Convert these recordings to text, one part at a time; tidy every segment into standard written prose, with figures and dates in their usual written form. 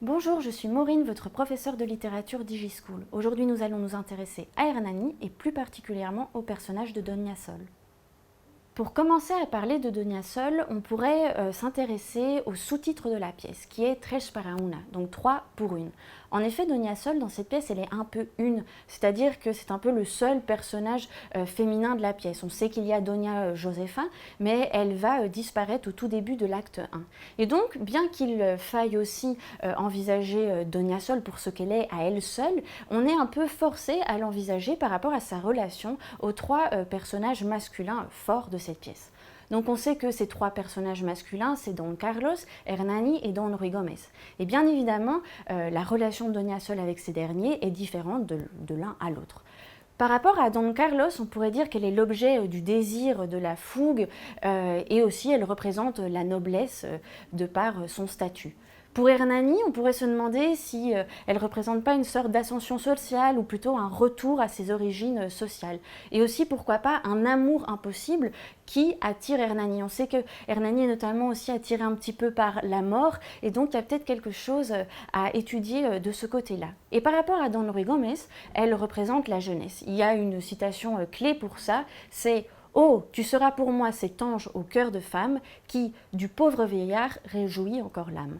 Bonjour, je suis Maureen, votre professeure de littérature DigiSchool. Aujourd'hui, nous allons nous intéresser à Hernani et plus particulièrement au personnage de Donia Sol. Pour commencer à parler de Donia Sol, on pourrait s'intéresser au sous-titre de la pièce, qui est Tres para una, donc 3 pour 1. En effet, Donia Sol, dans cette pièce, elle est un peu une, c'est-à-dire que c'est un peu le seul personnage féminin de la pièce. On sait qu'il y a Donia Josefa, mais elle va disparaître au tout début de l'acte 1. Et donc, bien qu'il faille aussi envisager Donia Sol pour ce qu'elle est à elle seule, on est un peu forcé à l'envisager par rapport à sa relation aux 3 personnages masculins forts de cette pièce. Donc on sait que ces 3 personnages masculins, c'est Don Carlos, Hernani et Don Ruy Gomez. Et bien évidemment, la relation de Donia Sol avec ces derniers est différente de l'un à l'autre. Par rapport à Don Carlos, on pourrait dire qu'elle est l'objet du désir, de la fougue, et aussi elle représente la noblesse de par son statut. Pour Hernani, on pourrait se demander si elle ne représente pas une sorte d'ascension sociale ou plutôt un retour à ses origines sociales. Et aussi, pourquoi pas, un amour impossible qui attire Hernani. On sait que Hernani est notamment aussi attiré un petit peu par la mort et donc il y a peut-être quelque chose à étudier de ce côté-là. Et par rapport à Don Ruy Gomez, elle représente la jeunesse. Il y a une citation clé pour ça, c'est « Oh, tu seras pour moi cet ange au cœur de femme qui, du pauvre vieillard, réjouit encore l'âme ».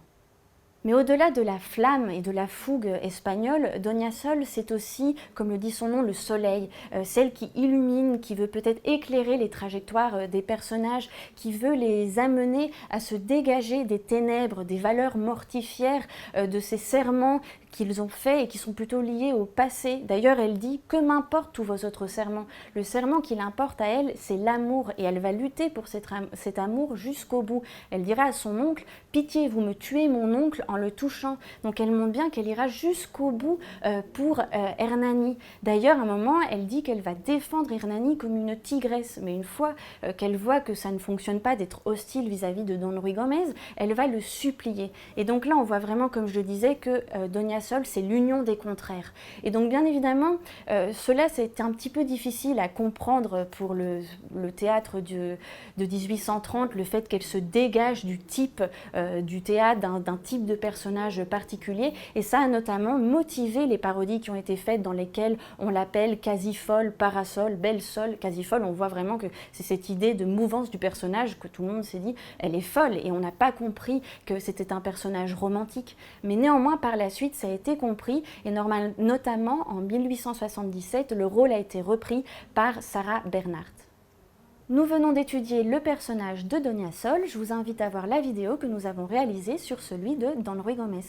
Mais au-delà de la flamme et de la fougue espagnole, Donia Sol, c'est aussi, comme le dit son nom, le soleil, celle qui illumine, qui veut peut-être éclairer les trajectoires des personnages, qui veut les amener à se dégager des ténèbres, des valeurs mortifères, de ces serments qu'ils ont faits et qui sont plutôt liés au passé. D'ailleurs, elle dit « Que m'importent tous vos autres serments ?» Le serment qui l'importe à elle, c'est l'amour, et elle va lutter pour cet amour jusqu'au bout. Elle dira à son oncle « Pitié, vous me tuez mon oncle en le touchant ». Donc elle montre bien qu'elle ira jusqu'au bout pour Hernani. D'ailleurs, à un moment, elle dit qu'elle va défendre Hernani comme une tigresse. Mais une fois qu'elle voit que ça ne fonctionne pas d'être hostile vis-à-vis de Don Ruy Gomez, elle va le supplier. Et donc là, on voit vraiment, comme je le disais, que Donia Sol, c'est l'union des contraires. Et donc, bien évidemment, cela, c'est un petit peu difficile à comprendre pour le théâtre de 1830, le fait qu'elle se dégage du type du théâtre, d'un type de personnage particulier. Et ça a notamment motivé les parodies qui ont été faites dans lesquelles on l'appelle quasi-folle, parasol, belle sol, quasi-folle. On voit vraiment que c'est cette idée de mouvance du personnage que tout le monde s'est dit, elle est folle. Et on n'a pas compris que c'était un personnage romantique. Mais néanmoins, par la suite, ça a été compris. Et notamment, en 1877, le rôle a été repris par Sarah Bernhardt. Nous venons d'étudier le personnage de Donia Sol. Je vous invite à voir la vidéo que nous avons réalisée sur celui de Don Ruy Gomez.